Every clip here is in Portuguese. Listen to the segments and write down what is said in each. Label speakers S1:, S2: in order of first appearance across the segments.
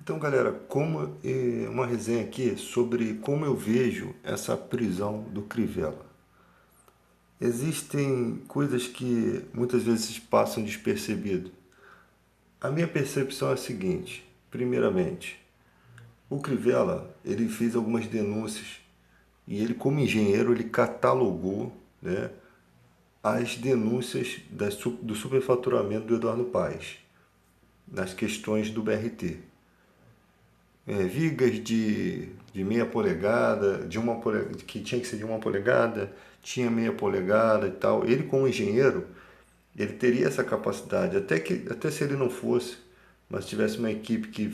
S1: Então, galera, uma resenha aqui sobre como eu vejo essa prisão do Crivella. Existem coisas que muitas vezes passam despercebido. A minha percepção é a seguinte: primeiramente, o Crivella, ele fez algumas denúncias e ele, como engenheiro, ele catalogou, né, as denúncias do superfaturamento do Eduardo Paes nas questões do BRT. Vigas de meia polegada, que tinha que ser de uma polegada, tinha meia polegada e tal. Ele, como engenheiro, ele teria essa capacidade, até se ele não fosse, mas tivesse uma equipe que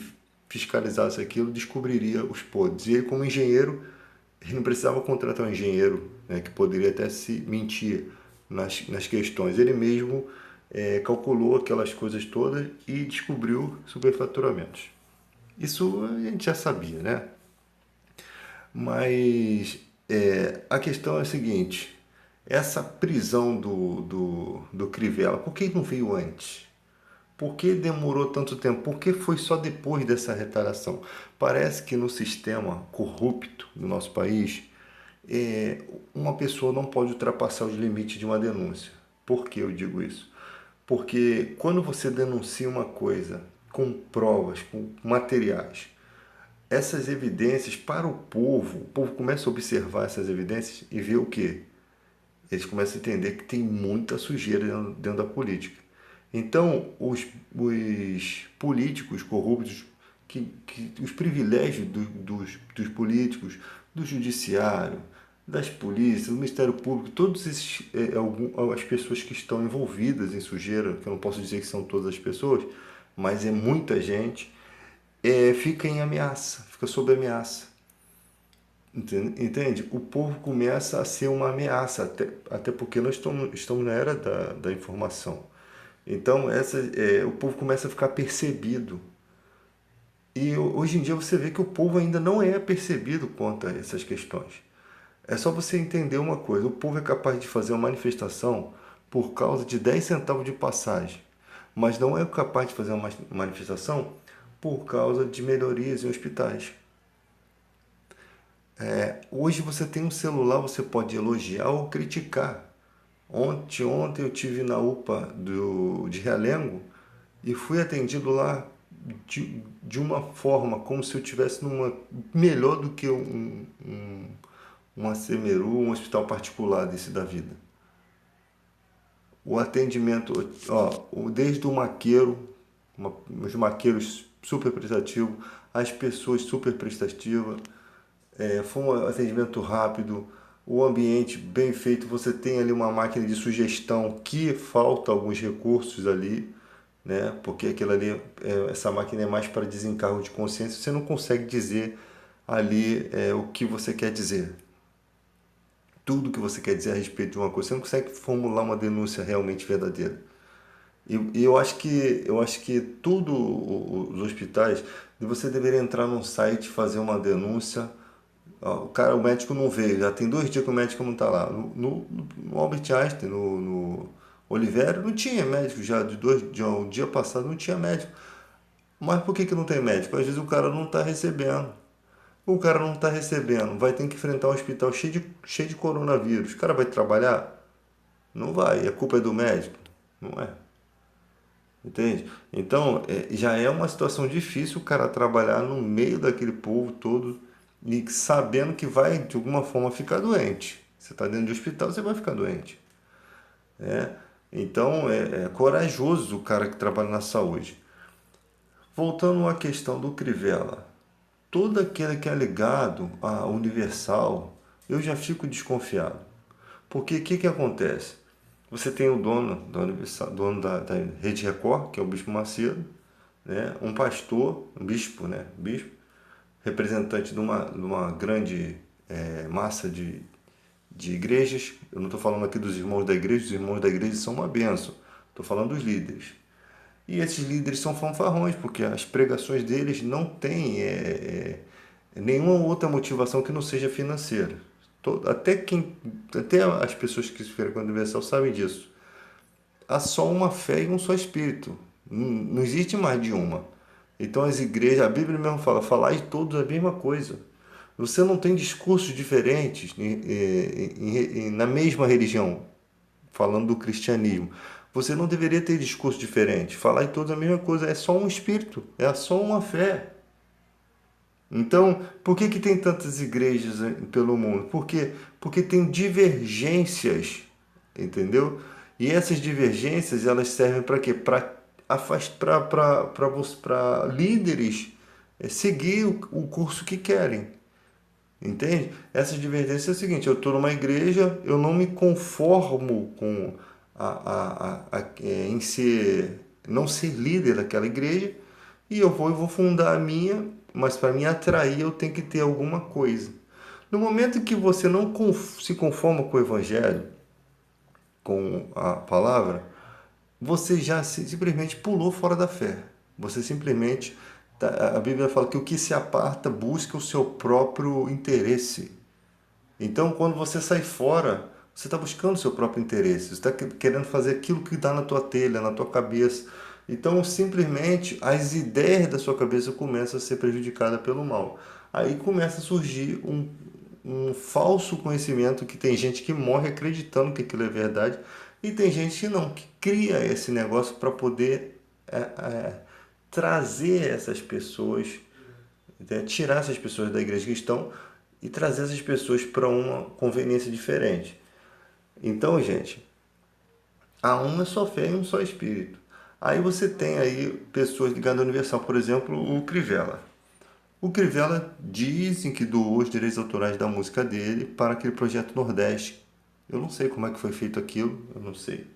S1: fiscalizasse aquilo, descobriria os podres. E ele, como engenheiro, ele não precisava contratar um engenheiro, né, que poderia até se mentir nas questões. Ele mesmo calculou aquelas coisas todas e descobriu superfaturamentos. Isso a gente já sabia, né? Mas a questão é a seguinte: essa prisão do Crivella, por que não veio antes? Por que demorou tanto tempo? Por que foi só depois dessa retaliação? Parece que no sistema corrupto do nosso país, uma pessoa não pode ultrapassar os limites de uma denúncia. Por que eu digo isso? Porque quando você denuncia uma coisa com provas, com materiais, essas evidências para o povo começa a observar essas evidências e ver o quê? Eles começam a entender que tem muita sujeira dentro da política. Então, os políticos corruptos, os privilégios dos políticos, do judiciário, das polícias, do Ministério Público, todas as pessoas que estão envolvidas em sujeira, que eu não posso dizer que são todas as pessoas, mas é muita gente, fica em ameaça, fica sob ameaça. Entende? O povo começa a ser uma ameaça, até porque nós estamos na era da informação. Então, o povo começa a ficar percebido. E hoje em dia você vê que o povo ainda não é percebido quanto a essas questões. É só você entender uma coisa: o povo é capaz de fazer uma manifestação por causa de 10 centavos de passagem, mas não é capaz de fazer uma manifestação por causa de melhorias em hospitais. Hoje você tem um celular, você pode elogiar ou criticar. Ontem eu tive na UPA de Realengo e fui atendido lá de uma forma como se eu tivesse melhor do que um ACMERU, um hospital particular desse da vida. O atendimento, ó, desde o maqueiro, os maqueiros super prestativos, as pessoas super prestativas, foi um atendimento rápido, o ambiente bem feito. Você tem ali uma máquina de sugestão que falta alguns recursos ali, né? Porque aquilo ali, essa máquina é mais para desencargo de consciência. Você não consegue dizer ali o que você quer dizer. Tudo que você quer dizer a respeito de uma coisa, você não consegue formular uma denúncia realmente verdadeira. E eu acho que tudo os hospitais, você deveria entrar num site, fazer uma denúncia. O médico não veio, já tem 2 dias que o médico não está lá. No Albert Einstein, no Oliveira, não tinha médico já, de um dia passado não tinha médico. Mas por que não tem médico? Às vezes o cara não está recebendo. O cara não está recebendo, vai ter que enfrentar um hospital cheio de coronavírus. O cara vai trabalhar? Não vai. E a culpa é do médico? Não é. Entende? Então, já é uma situação difícil o cara trabalhar no meio daquele povo todo e sabendo que vai, de alguma forma, ficar doente. Você está dentro de hospital, você vai ficar doente. Né? Então, é corajoso o cara que trabalha na saúde. Voltando à questão do Crivella. Todo aquele que é ligado à Universal, eu já fico desconfiado. Porque o que acontece? Você tem o dono da Universal, dono da Rede Record, que é o Bispo Macedo, né? Um pastor, um bispo, né? Bispo, representante de uma grande massa de igrejas. Eu não estou falando aqui dos irmãos da igreja, os irmãos da igreja são uma bênção. Estou falando dos líderes. E esses líderes são fanfarrões, porque as pregações deles não têm nenhuma outra motivação que não seja financeira. Até as pessoas que se frequentam a Universal sabem disso. Há só uma fé e um só espírito. Não existe mais de uma. Então as igrejas, a Bíblia mesmo fala, falai todos a mesma coisa. Você não tem discursos diferentes na mesma religião, falando do cristianismo. Você não deveria ter discurso diferente. Falar todos a mesma coisa. É só um espírito, é só uma fé. Então, por que tem tantas igrejas pelo mundo? Porque tem divergências, entendeu? E essas divergências, elas servem para quê? Para afastar, para líderes seguir o curso que querem. Entende? Essa divergência é o seguinte: eu estou numa igreja, eu não me conformo com em ser, não ser líder daquela igreja, e eu vou fundar a minha, mas para me atrair eu tenho que ter alguma coisa. No momento que você não se conforma com o evangelho, com a palavra, você já simplesmente pulou fora da fé. Você simplesmente, a Bíblia fala que o que se aparta busca o seu próprio interesse. Então, quando você sai fora, você está buscando o seu próprio interesse, você está querendo fazer aquilo que está na tua telha, na tua cabeça. Então, simplesmente, as ideias da sua cabeça começam a ser prejudicadas pelo mal. Aí começa a surgir um falso conhecimento, que tem gente que morre acreditando que aquilo é verdade, e tem gente que não, que cria esse negócio para poder trazer essas pessoas, tirar essas pessoas da igreja que estão e trazer essas pessoas para uma conveniência diferente. Então, gente, há uma só fé e um só espírito. Aí você tem aí pessoas ligadas à Universal, por exemplo, o Crivella. O Crivella dizem que doou os direitos autorais da música dele para aquele projeto Nordeste. Eu não sei como é que foi feito aquilo, eu não sei.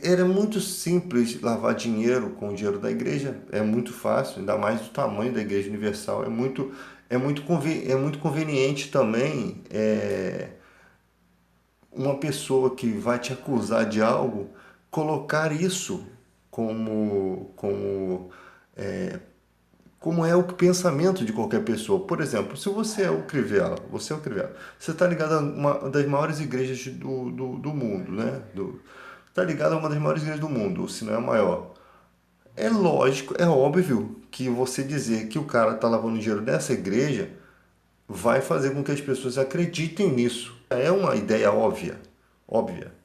S1: Era muito simples lavar dinheiro com o dinheiro da igreja, é muito fácil, ainda mais do tamanho da Igreja Universal. É muito conveniente também uma pessoa que vai te acusar de algo colocar isso como é o pensamento de qualquer pessoa. Por exemplo, se você é o Crivella, você está ligado a uma das maiores igrejas do mundo, né? Está ligado a uma das maiores igrejas do mundo, se não é a maior. É lógico, é óbvio que você dizer que o cara está lavando dinheiro dessa igreja vai fazer com que as pessoas acreditem nisso. É uma ideia óbvia, óbvia.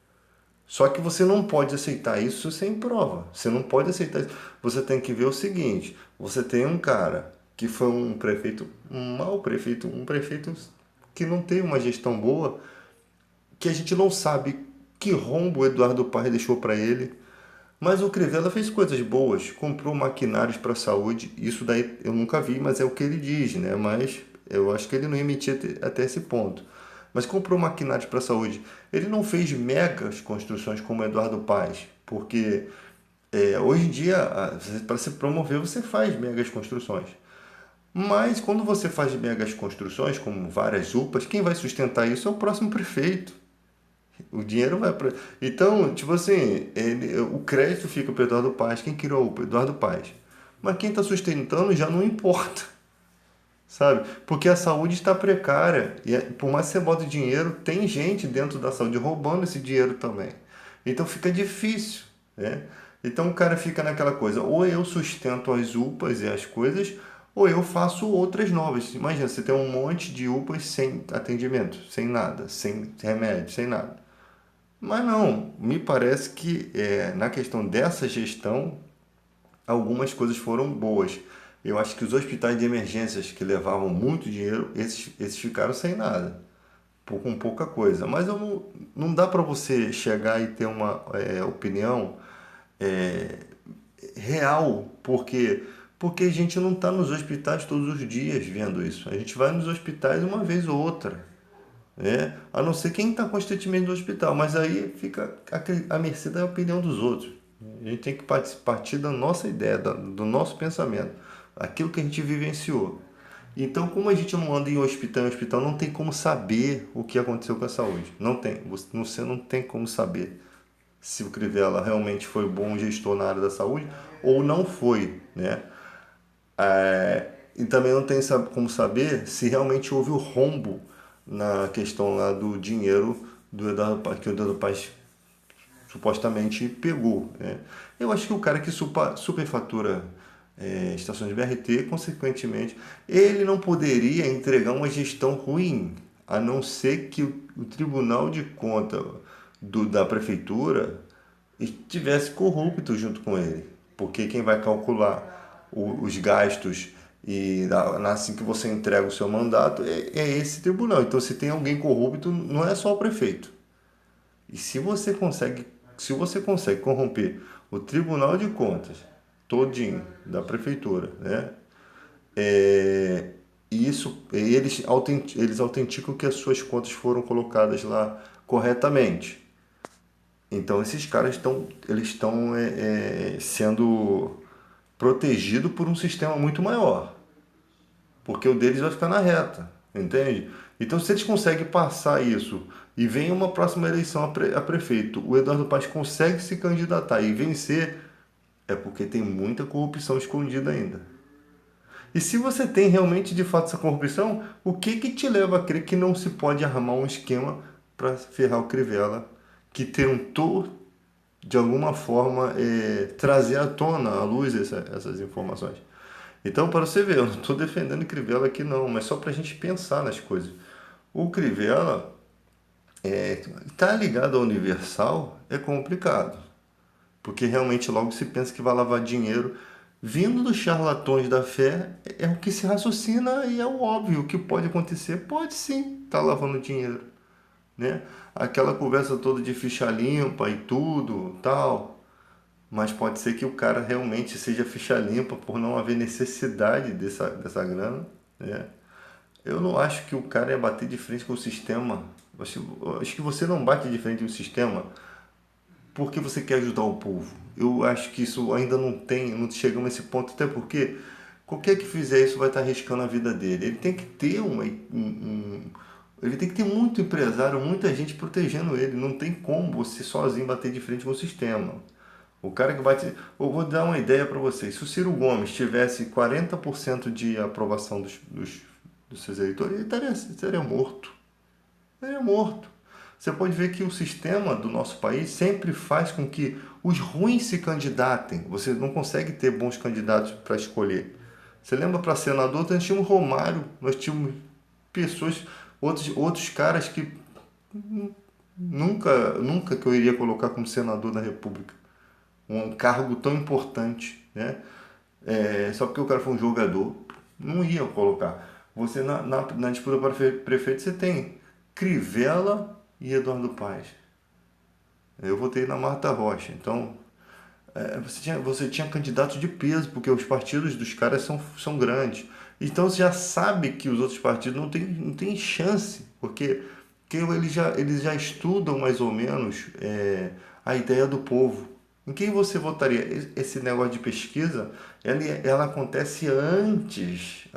S1: Só que você não pode aceitar isso sem prova. Você não pode aceitar isso. Você tem que ver o seguinte: você tem um cara que foi um prefeito, um mau prefeito, um prefeito que não teve uma gestão boa, que a gente não sabe que rombo o Eduardo Paes deixou para ele. Mas o Crivella fez coisas boas, comprou maquinários para a saúde. Isso daí eu nunca vi, mas é o que ele diz, né? Mas eu acho que ele não ia mentir até esse ponto. Mas comprou maquinários para a saúde. Ele não fez megas construções como o Eduardo Paes, porque hoje em dia, para se promover, você faz megas construções. Mas quando você faz megas construções, como várias UPAs, quem vai sustentar isso é o próximo prefeito. O dinheiro vai para. Então, tipo assim, o crédito fica para o Eduardo Paes. Quem criou o Eduardo Paes? Mas quem está sustentando já não importa, sabe? Porque a saúde está precária. E por mais que você bota dinheiro, tem gente dentro da saúde roubando esse dinheiro também. Então fica difícil, né? Então o cara fica naquela coisa: ou eu sustento as UPAs e as coisas, ou eu faço outras novas. Imagina, você tem um monte de UPAs sem atendimento, sem nada, sem remédio, sem nada. Mas não, me parece que na questão dessa gestão, algumas coisas foram boas. Eu acho que os hospitais de emergências que levavam muito dinheiro, esses ficaram sem nada, com pouca coisa. Mas eu não dá para você chegar e ter uma opinião é, real, porque a gente não está nos hospitais todos os dias vendo isso. A gente vai nos hospitais uma vez ou outra, né? A não ser quem está constantemente no hospital, mas aí fica à mercê da opinião dos outros. A gente tem que partir da nossa ideia, do nosso pensamento, aquilo que a gente vivenciou. Então, como a gente não anda em hospital, não tem como saber o que aconteceu com a saúde. Não tem. Você não tem como saber se o Crivella realmente foi bom gestor na área da saúde ou não foi, né? E também não tem como saber se realmente houve o rombo na questão lá do dinheiro do Eduardo Paes, que o Eduardo Paes supostamente pegou, né? Eu acho que o cara que superfatura estações de BRT, consequentemente, ele não poderia entregar uma gestão ruim, a não ser que o Tribunal de Contas da Prefeitura estivesse corrupto junto com ele. Porque quem vai calcular os gastos e assim que você entrega o seu mandato é esse tribunal. Então, se tem alguém corrupto, não é só o prefeito. E se você consegue corromper o Tribunal de Contas todinho da prefeitura, né? Isso eles autenticam que as suas contas foram colocadas lá corretamente. Então esses caras estão sendo protegidos por um sistema muito maior, porque o deles vai ficar na reta, entende? Então, se eles conseguem passar isso e vem uma próxima eleição a prefeito, o Eduardo Paes consegue se candidatar e vencer, é porque tem muita corrupção escondida ainda. E se você tem realmente de fato essa corrupção, o que que te leva a crer que não se pode armar um esquema para ferrar o Crivella, que tentou de alguma forma trazer à tona, à luz essas informações? Então, para você ver, eu não estou defendendo o Crivella aqui não, mas só para a gente pensar nas coisas. O Crivella tá ligado ao Universal é complicado, porque realmente logo se pensa que vai lavar dinheiro. Vindo dos charlatões da fé, é o que se raciocina e é o óbvio. O que pode acontecer? Pode sim estar lavando dinheiro, né? Aquela conversa toda de ficha limpa e tudo, tal, mas pode ser que o cara realmente seja ficha limpa por não haver necessidade dessa grana, né? Eu não acho que o cara ia bater de frente com o sistema. Eu acho que você não bate de frente com o sistema porque você quer ajudar o povo. Eu acho que isso ainda não chegamos nesse ponto, até porque qualquer que fizer isso vai estar arriscando a vida dele. Ele tem que ter ele tem que ter muito empresário, muita gente protegendo ele. Não tem como você sozinho bater de frente com o sistema. O cara que bate. Eu vou dar uma ideia para vocês. Se o Ciro Gomes tivesse 40% de aprovação dos seus eleitores, ele estaria morto. Ele é morto. Você pode ver que o sistema do nosso país sempre faz com que os ruins se candidatem. Você não consegue ter bons candidatos para escolher. Você lembra, para senador, nós tínhamos Romário, nós tínhamos pessoas, outros caras que nunca que eu iria colocar como senador da República. Um cargo tão importante, né? Só porque o cara foi um jogador, não ia colocar. Você na disputa para prefeito, você tem Crivella e Eduardo Paes. Eu votei na Marta Rocha. Então, você tinha candidatos de peso, porque os partidos dos caras são grandes. Então, você já sabe que os outros partidos não tem chance, porque eles já estudam mais ou menos a ideia do povo. Em quem você votaria? Esse negócio de pesquisa, ela acontece antes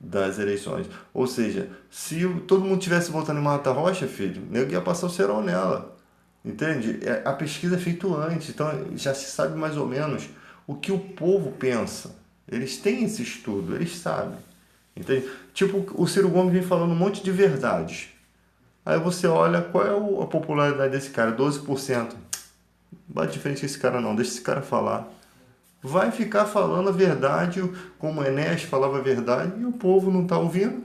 S1: das eleições. Ou seja, se todo mundo tivesse votando em Marta Rocha, filho, eu ia passar o cerol nela. Entende? A pesquisa é feita antes, então já se sabe mais ou menos o que o povo pensa. Eles têm esse estudo, eles sabem. Entende? Tipo, o Ciro Gomes vem falando um monte de verdades. Aí você olha qual é a popularidade desse cara, 12%. Bate de frente com esse cara não, deixa esse cara falar. Vai ficar falando a verdade, como o Enéas falava a verdade, e o povo não está ouvindo.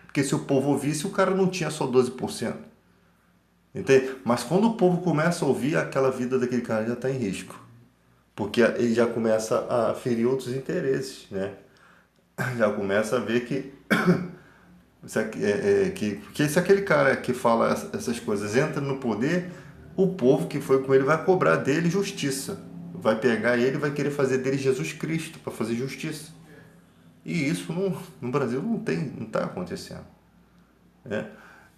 S1: Porque se o povo ouvisse, o cara não tinha só 12%. Entende? Mas quando o povo começa a ouvir, aquela vida daquele cara já está em risco. Porque ele já começa a ferir outros interesses, né? Já começa a ver que se aquele cara que fala essas coisas entra no poder, o povo que foi com ele vai cobrar dele justiça. Vai pegar ele e vai querer fazer dele Jesus Cristo para fazer justiça. E isso no Brasil não está acontecendo, né?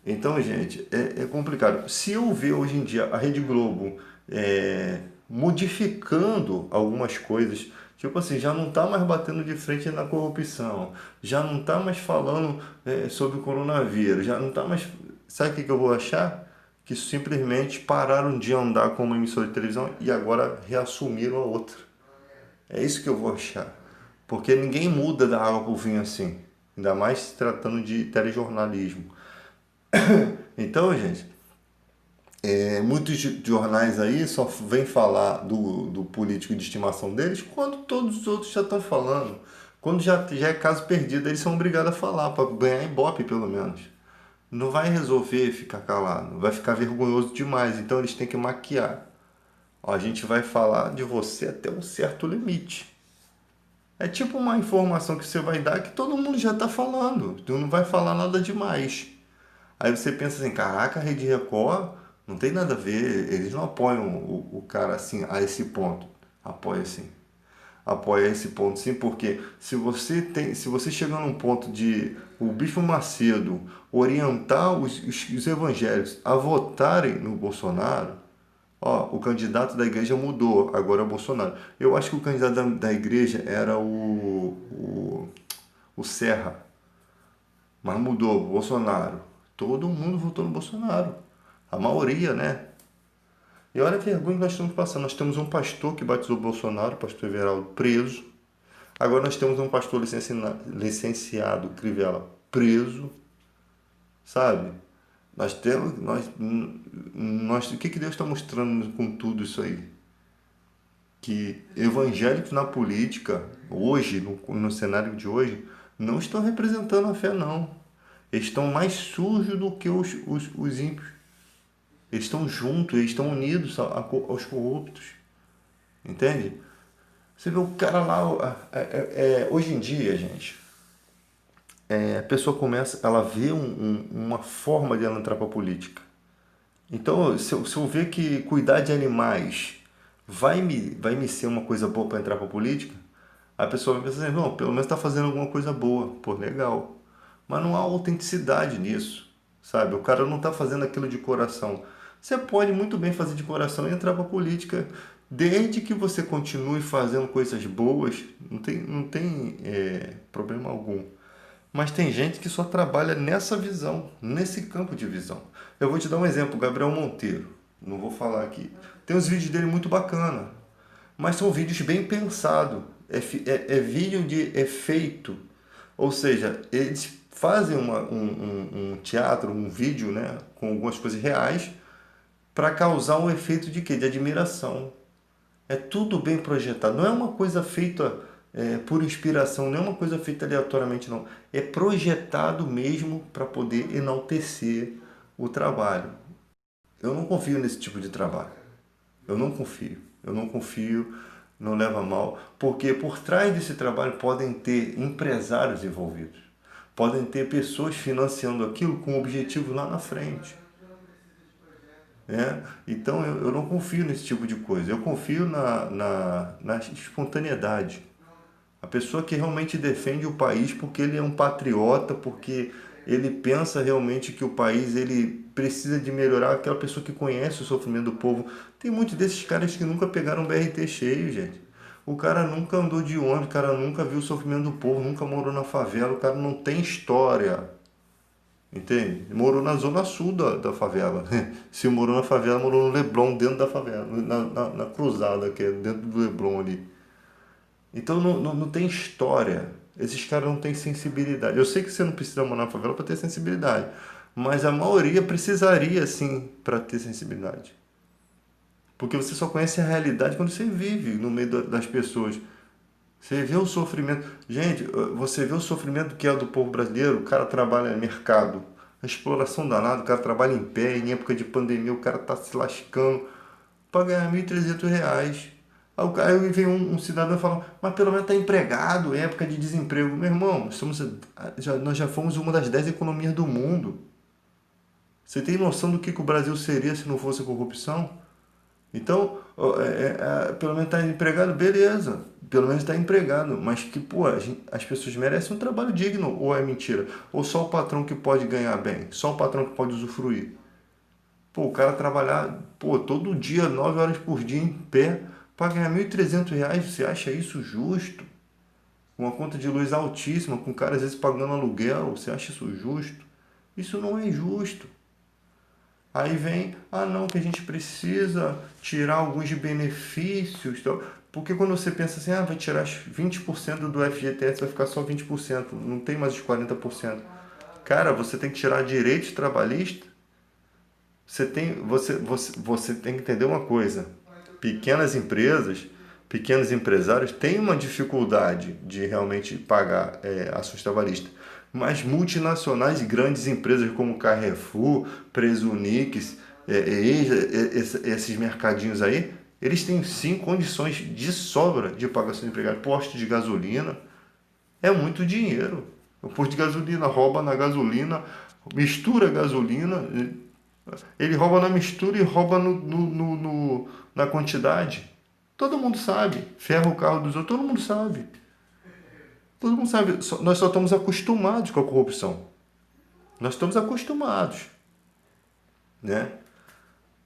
S1: Então, gente, é complicado. Se eu ver hoje em dia a Rede Globo modificando algumas coisas, tipo assim, já não está mais batendo de frente na corrupção, já não está mais falando sobre o coronavírus, já não está mais. Sabe o que eu vou achar? Que simplesmente pararam de andar com uma emissora de televisão e agora reassumiram a outra. É isso que eu vou achar. Porque ninguém muda da água para o vinho assim. Ainda mais se tratando de telejornalismo. Então, gente, Muitos jornais aí só vêm falar do político de estimação deles quando todos os outros já estão falando. Quando já é caso perdido, eles são obrigados a falar, para ganhar ibope pelo menos. Não vai resolver ficar calado, vai ficar vergonhoso demais, então eles têm que maquiar. Ó, a gente vai falar de você até um certo limite. É tipo uma informação que você vai dar que todo mundo já está falando, tu não vai falar nada demais. Aí você pensa assim, caraca, a Rede Record não tem nada a ver, eles não apoiam o cara assim a esse ponto. Apoia sim. Apoia esse ponto sim, porque se você chegar num ponto de o Bispo Macedo orientar os evangélicos a votarem no Bolsonaro, ó, o candidato da igreja mudou, agora é o Bolsonaro. Eu acho que o candidato da igreja era o Serra, mas mudou, Bolsonaro. Todo mundo votou no Bolsonaro. A maioria, né? E olha a vergonha que nós estamos passando. Nós temos um pastor que batizou Bolsonaro, o pastor Everaldo, preso. Agora nós temos um pastor licenciado, Crivella, preso, sabe? O que Deus está mostrando com tudo isso aí? Que evangélicos na política, hoje, no cenário de hoje, não estão representando a fé, não. Eles estão mais sujos do que os ímpios. Eles estão juntos, eles estão unidos aos corruptos. Entende? Você vê o cara lá. Hoje em dia, gente, a pessoa começa, ela vê uma forma de ela entrar para a política. Então, se eu ver que cuidar de animais vai me ser uma coisa boa para entrar para a política, a pessoa vai pensar assim, não, pelo menos está fazendo alguma coisa boa. Pô, legal. Mas não há autenticidade nisso, sabe? O cara não está fazendo aquilo de coração. Você pode muito bem fazer de coração e entrar para a política, desde que você continue fazendo coisas boas, não tem problema algum. Mas tem gente que só trabalha nessa visão, nesse campo de visão. Eu vou te dar um exemplo, Gabriel Monteiro. Não vou falar aqui. Tem uns vídeos dele muito bacana, mas são vídeos bem pensados. É vídeo de efeito. Ou seja, eles fazem um teatro, um vídeo, né, com algumas coisas reais, para causar um efeito de quê? De admiração. É tudo bem projetado. Não é uma coisa feita por inspiração, não é uma coisa feita aleatoriamente, não. É projetado mesmo para poder enaltecer o trabalho. Eu não confio nesse tipo de trabalho. Eu não confio. Eu não confio, não leva a mal, porque por trás desse trabalho podem ter empresários envolvidos. Podem ter pessoas financiando aquilo com objetivo lá na frente. Né? Então eu não confio nesse tipo de coisa. Eu confio na espontaneidade. A pessoa que realmente defende o país porque ele é um patriota, porque ele pensa realmente que o país ele precisa de melhorar, aquela pessoa que conhece o sofrimento do povo. Tem muitos desses caras que nunca pegaram um BRT cheio, gente. O cara nunca andou de ônibus, o cara nunca viu o sofrimento do povo, nunca morou na favela, o cara não tem história. Entende? Morou na zona sul da favela. Se morou na favela, morou no Leblon, dentro da favela, na cruzada, que é dentro do Leblon ali. Então não tem história. Esses caras não têm sensibilidade. Eu sei que você não precisa morar na favela para ter sensibilidade, mas a maioria precisaria sim para ter sensibilidade. Porque você só conhece a realidade quando você vive no meio das pessoas. Você vê o sofrimento. Gente, você vê o sofrimento que é do povo brasileiro. O cara trabalha no mercado, a exploração danada, o cara trabalha em pé, em época de pandemia, o cara tá se lascando para ganhar R$ 1.300. Aí vem um cidadão e fala, mas pelo menos está empregado, é época de desemprego. Meu irmão, nós já fomos uma das 10 economias do mundo. Você tem noção do que o Brasil seria se não fosse a corrupção? Então, pelo menos está empregado, beleza. Pelo menos está empregado. Mas que, pô, as pessoas merecem um trabalho digno, ou é mentira? Ou só o patrão que pode ganhar bem? Só o patrão que pode usufruir? Pô, o cara trabalhar, pô, todo dia, 9 horas por dia em pé, para ganhar R$ 1.300, você acha isso justo? Com uma conta de luz altíssima, com o cara às vezes pagando aluguel, você acha isso justo? Isso não é justo. Aí vem, não, que a gente precisa tirar alguns benefícios. Então, porque quando você pensa assim, vai tirar 20% do FGTS, vai ficar só 20%, não tem mais os 40%. Cara, você tem que tirar direitos trabalhistas. você tem que entender uma coisa. Pequenas empresas, pequenos empresários têm uma dificuldade de realmente pagar ações trabalhistas. Mas multinacionais e grandes empresas como Carrefour, Presunix, esses mercadinhos aí, eles têm sim condições de sobra de pagar seus empregados. Posto de gasolina é muito dinheiro. O posto de gasolina rouba na gasolina, mistura a gasolina, ele rouba na mistura e rouba na quantidade. Todo mundo sabe. Ferra o carro dos outros, todo mundo sabe. Todo mundo sabe. Nós só estamos acostumados com a corrupção. Nós estamos acostumados, né?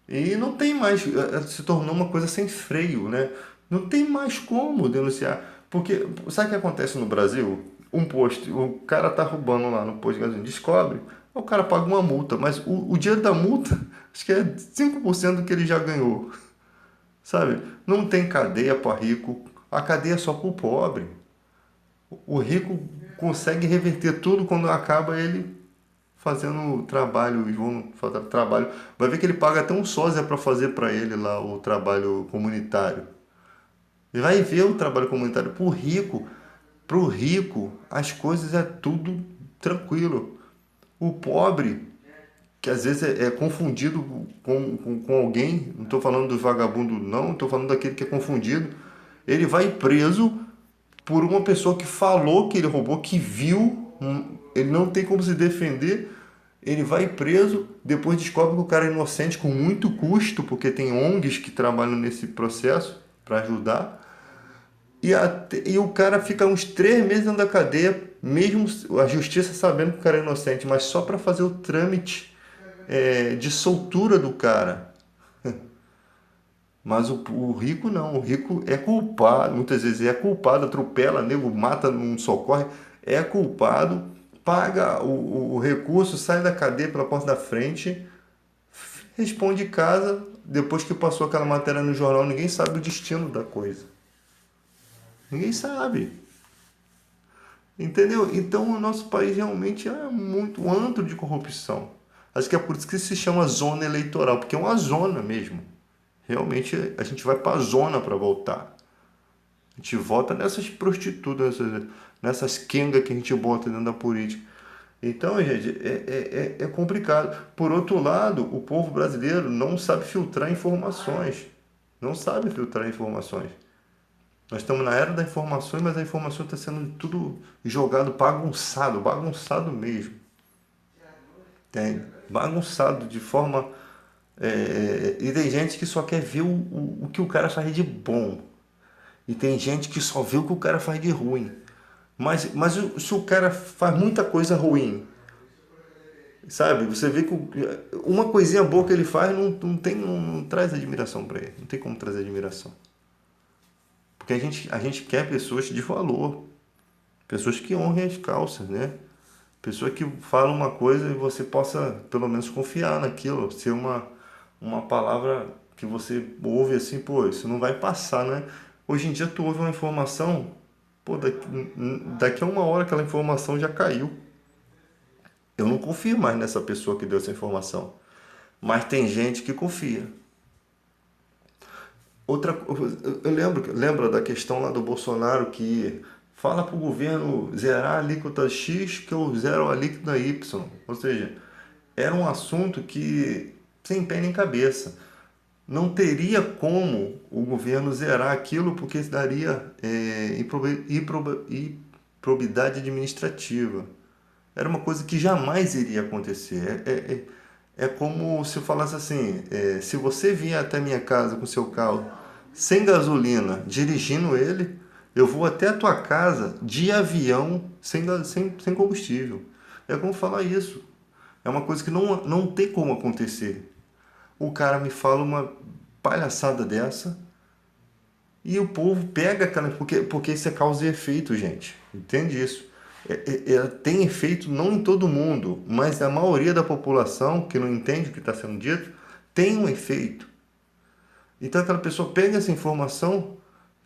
S1: E não tem mais, se tornou uma coisa sem freio, né? Não tem mais como denunciar. Porque, sabe o que acontece no Brasil? Um posto, o cara tá roubando lá no posto de gasolina, descobre, o cara paga uma multa, mas o dinheiro da multa, acho que é 5% do que ele já ganhou, sabe? Não tem cadeia para rico, a cadeia é só para o pobre. O rico consegue reverter tudo quando acaba ele fazendo trabalho, e vão fazer trabalho. Vai ver que ele paga até um sósia para fazer para ele lá o trabalho comunitário. E vai ver o trabalho comunitário para o rico, as coisas é tudo tranquilo. O pobre, que às vezes é confundido com alguém, não estou falando do vagabundo não, estou falando daquele que é confundido, ele vai preso por uma pessoa que falou que ele roubou, que viu, ele não tem como se defender, ele vai preso, depois descobre que o cara é inocente com muito custo, porque tem ONGs que trabalham nesse processo para ajudar, e o cara fica uns 3 meses dentro da cadeia, mesmo a justiça sabendo que o cara é inocente, mas só para fazer o trâmite de soltura do cara. Mas o rico não, o rico é culpado, muitas vezes é culpado, atropela, nego, mata, não socorre, é culpado, paga o recurso, sai da cadeia pela porta da frente, responde em casa, depois que passou aquela matéria no jornal, ninguém sabe o destino da coisa. Ninguém sabe. Entendeu? Então o nosso país realmente é muito um antro de corrupção. Acho que é por isso que se chama zona eleitoral, porque é uma zona mesmo. Realmente a gente vai para a zona para votar. A gente vota nessas prostitutas, nessas quengas que a gente bota dentro da política. Então, gente, é complicado. Por outro lado, o povo brasileiro não sabe filtrar informações. Não sabe filtrar informações. Nós estamos na era da informação, mas a informação está sendo tudo jogado, bagunçado, bagunçado mesmo. Tem bagunçado de forma. E tem gente que só quer ver o que o cara faz de bom. E tem gente que só vê o que o cara faz de ruim. Mas se o cara faz muita coisa ruim, sabe? Você vê que uma coisinha boa que ele faz não traz admiração para ele. Não tem como trazer admiração. Porque a gente quer pessoas de valor. Pessoas que honrem as calças, né? Pessoa que fala uma coisa e você possa pelo menos confiar naquilo. Ser uma palavra que você ouve assim, pô, isso não vai passar, né? Hoje em dia tu ouve uma informação, pô, daqui a uma hora aquela informação já caiu. Eu não confio mais nessa pessoa que deu essa informação. Mas tem gente que confia. Lembra da questão lá do Bolsonaro que fala para o governo zerar a alíquota X que eu zero a alíquota Y. Ou seja, era um assunto que sem pé nem cabeça. Não teria como o governo zerar aquilo porque daria improbidade administrativa. Era uma coisa que jamais iria acontecer. É como se eu falasse assim, se você vier até minha casa com seu carro sem gasolina, dirigindo ele, eu vou até a tua casa de avião sem combustível. É como falar isso. É uma coisa que não tem como acontecer. O cara me fala uma palhaçada dessa e o povo pega aquela... Porque isso é causa e efeito, gente. Entende isso? Tem efeito não em todo mundo, mas a maioria da população que não entende o que está sendo dito tem um efeito. Então aquela pessoa pega essa informação,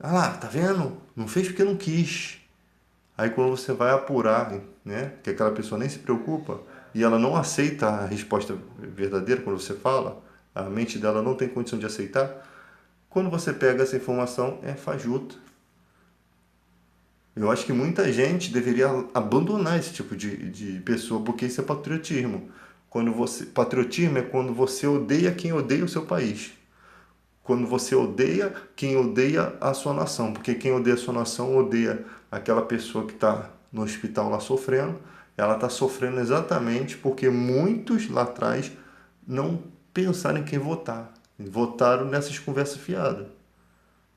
S1: ah lá, tá vendo? Não fez porque não quis. Aí quando você vai apurar, né, que aquela pessoa nem se preocupa, e ela não aceita a resposta verdadeira quando você fala, a mente dela não tem condição de aceitar, quando você pega essa informação, é fajuta. Eu acho que muita gente deveria abandonar esse tipo de pessoa, porque isso é patriotismo. Patriotismo é quando você odeia quem odeia o seu país. Quando você odeia quem odeia a sua nação. Porque quem odeia a sua nação odeia aquela pessoa que está no hospital lá sofrendo. Ela está sofrendo exatamente porque muitos lá atrás não pensaram em quem votar. Votaram nessas conversas fiadas.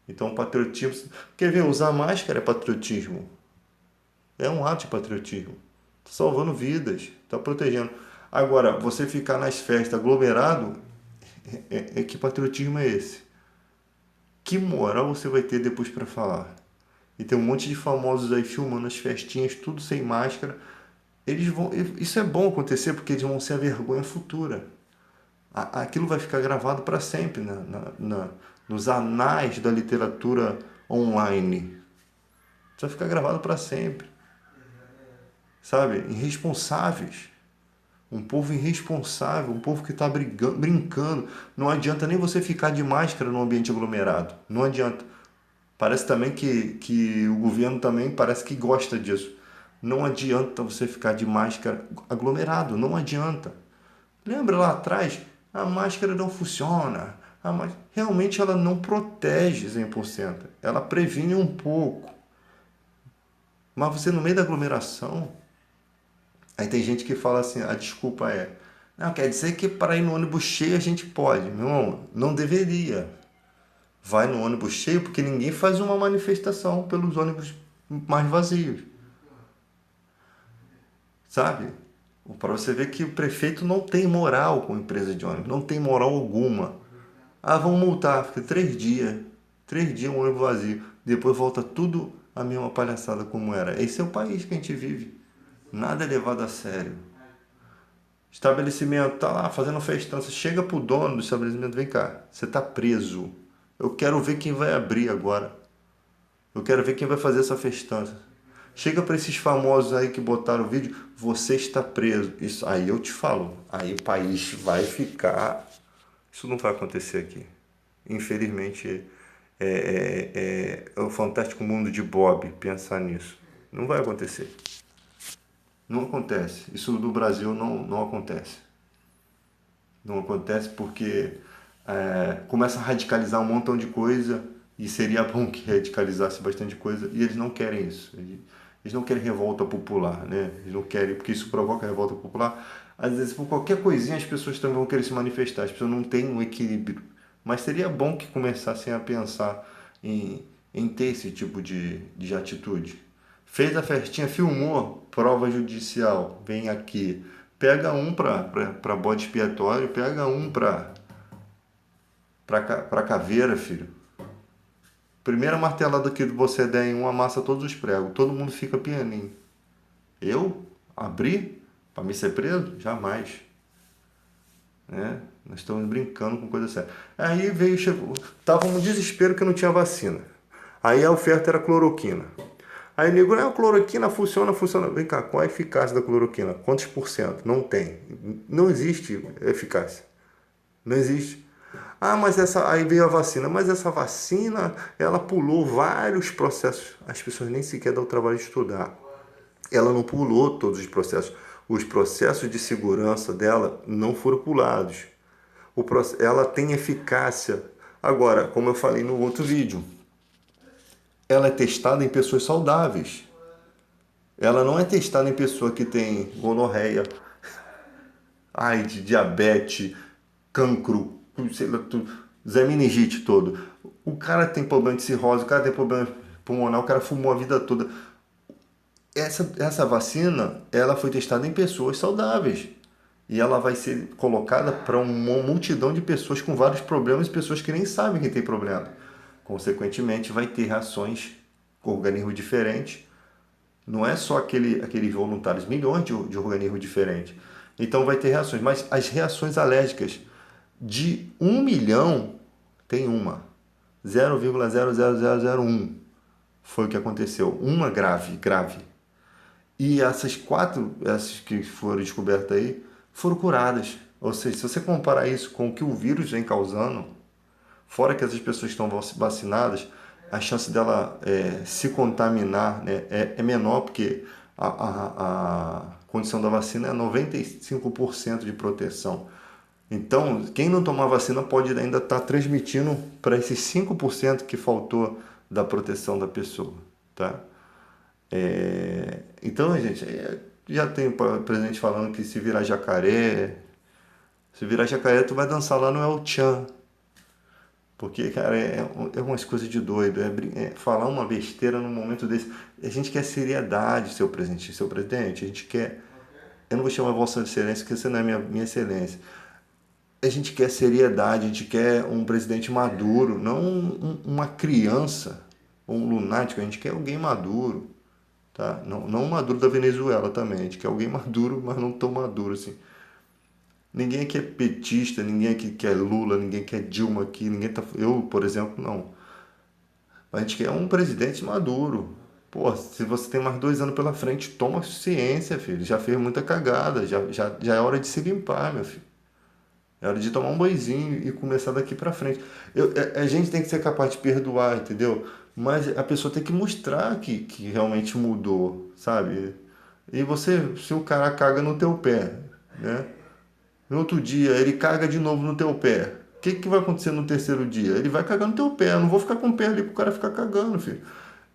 S1: Então, patriotismo. Quer ver? Usar máscara é patriotismo. É um ato de patriotismo. Está salvando vidas, está protegendo. Agora, você ficar nas festas aglomerado, que patriotismo é esse? Que moral você vai ter depois para falar? E tem um monte de famosos aí filmando as festinhas, tudo sem máscara. Eles vão. Isso é bom acontecer porque eles vão ser a vergonha futura. Aquilo vai ficar gravado para sempre nos anais da literatura online. Isso vai ficar gravado para sempre. Sabe? Irresponsáveis. Um povo irresponsável, um povo que está brincando. Não adianta nem você ficar de máscara no ambiente aglomerado. Não adianta. Parece também que o governo também parece que gosta disso. Não adianta você ficar de máscara aglomerado. Não adianta. Lembra lá atrás? A máscara não funciona. Realmente ela não protege 100%. Ela previne um pouco. Mas você no meio da aglomeração... Aí tem gente que fala assim, a desculpa é, não, quer dizer que para ir no ônibus cheio a gente pode. Meu irmão, não deveria. Vai no ônibus cheio porque ninguém faz uma manifestação pelos ônibus mais vazios. Sabe? Para você ver que o prefeito não tem moral com a empresa de ônibus, não tem moral alguma. Ah, vão multar, fica 3 dias. 3 dias um ônibus vazio. Depois volta tudo a mesma palhaçada como era. Esse é o país que a gente vive. Nada é levado a sério. Estabelecimento, tá lá fazendo festança, chega pro dono do estabelecimento, vem cá, você tá preso. Eu quero ver quem vai abrir agora. Eu quero ver quem vai fazer essa festança. Chega para esses famosos aí que botaram o vídeo, você está preso. Isso aí eu te falo, aí o país vai ficar. Isso não vai acontecer aqui. Infelizmente é o fantástico mundo de Bob pensar nisso. Não vai acontecer. Não acontece. Isso no Brasil não acontece. Não acontece porque começa a radicalizar um montão de coisa e seria bom que radicalizasse bastante coisa e eles não querem isso. Eles não querem revolta popular, né? Eles não querem, porque isso provoca revolta popular. Às vezes, por qualquer coisinha, as pessoas também vão querer se manifestar. As pessoas não têm um equilíbrio. Mas seria bom que começassem a pensar em ter esse tipo de atitude. Fez a festinha, filmou, prova judicial, vem aqui. Pega um para bode expiatório, pega um para caveira, filho. Primeira martelada que você der em um, amassa todos os pregos. Todo mundo fica pianinho. Eu? Abrir? Para me ser preso? Jamais. Né? Nós estamos brincando com coisa séria. Aí veio, chegou. Tava um desespero que não tinha vacina. Aí a oferta era cloroquina. Aí o nego, a cloroquina funciona. Vem cá, qual a eficácia da cloroquina? Quantos por cento? Não tem. Não existe eficácia. Não existe. Ah, mas aí veio a vacina. Mas essa vacina, ela pulou vários processos. As pessoas nem sequer dão o trabalho de estudar. Ela não pulou todos os processos. Os processos de segurança dela não foram pulados. Ela tem eficácia. Agora, como eu falei no outro vídeo, ela é testada em pessoas saudáveis. Ela não é testada em pessoa que tem gonorreia, AIDS, diabetes, cancro, sei lá, Zé Meningite todo. O cara tem problema de cirrose, o cara tem problema pulmonar, o cara fumou a vida toda. Essa vacina, ela foi testada em pessoas saudáveis. E ela vai ser colocada para uma multidão de pessoas com vários problemas e pessoas que nem sabem que tem problema. Consequentemente, vai ter reações com organismos diferentes. Não é só aqueles voluntários, milhões de organismos diferentes. Então vai ter reações. Mas as reações alérgicas de 1 milhão tem uma. 0,00001 foi o que aconteceu. Uma grave. E essas que foram descobertas aí, foram curadas. Ou seja, se você comparar isso com o que o vírus vem causando, fora que essas pessoas estão vacinadas, a chance dela se contaminar, né, é menor, porque a condição da vacina é 95% de proteção. Então, quem não tomar vacina pode ainda estar transmitindo para esses 5% que faltou da proteção da pessoa, tá? Então, gente, já tem o presidente falando que se virar jacaré, tu vai dançar lá no El Chan. Porque, cara, é umas coisas de doido. É falar uma besteira num momento desse. A gente quer seriedade, seu presidente. Seu presidente, a gente quer. Eu não vou chamar Vossa Excelência, porque você não é minha excelência. A gente quer seriedade, a gente quer um presidente maduro, não uma criança, um lunático. A gente quer alguém maduro, tá? Não maduro da Venezuela também. A gente quer alguém maduro, mas não tão maduro assim. Ninguém aqui é petista, ninguém aqui quer Lula, ninguém quer Dilma aqui, ninguém tá. Eu, por exemplo, não. A gente quer um presidente maduro. Pô, se você tem mais 2 anos pela frente, toma ciência, filho. Já fez muita cagada, já é hora de se limpar, meu filho. É hora de tomar um banhozinho e começar daqui pra frente. A gente tem que ser capaz de perdoar, entendeu? Mas a pessoa tem que mostrar que realmente mudou, sabe? E você, se o cara caga no teu pé, né? No outro dia ele caga de novo no teu pé. O que vai acontecer no terceiro dia? Ele vai cagar no teu pé. Eu não vou ficar com o pé ali pro cara ficar cagando, filho.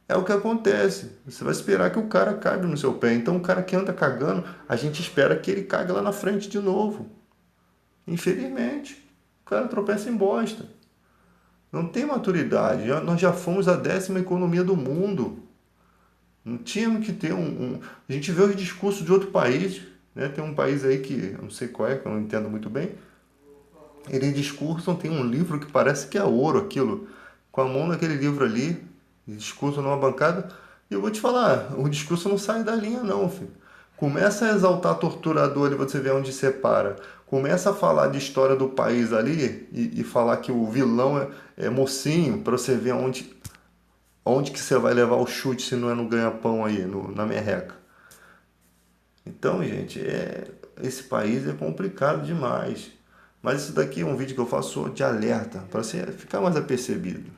S1: É o que acontece. Você vai esperar que o cara cague no seu pé. Então o cara que anda cagando, a gente espera que ele cague lá na frente de novo. Infelizmente. O cara tropeça em bosta. Não tem maturidade. Nós já fomos a 10ª economia do mundo. Não tínhamos que ter A gente vê os discursos de outro país, né? Tem um país aí que eu não sei qual é, que eu não entendo muito bem. Eles discursam, tem um livro que parece que é ouro aquilo, com a mão naquele livro ali, discursam numa bancada, e eu vou te falar, o discurso não sai da linha não, filho. Começa a exaltar torturador ali, você vê onde separa. Começa a falar de história do país ali e falar que o vilão é mocinho, para você ver onde que você vai levar o chute se não é no ganha-pão aí, na merreca. Então, gente, esse país é complicado demais. Mas isso daqui é um vídeo que eu faço de alerta, para você ficar mais apercebido.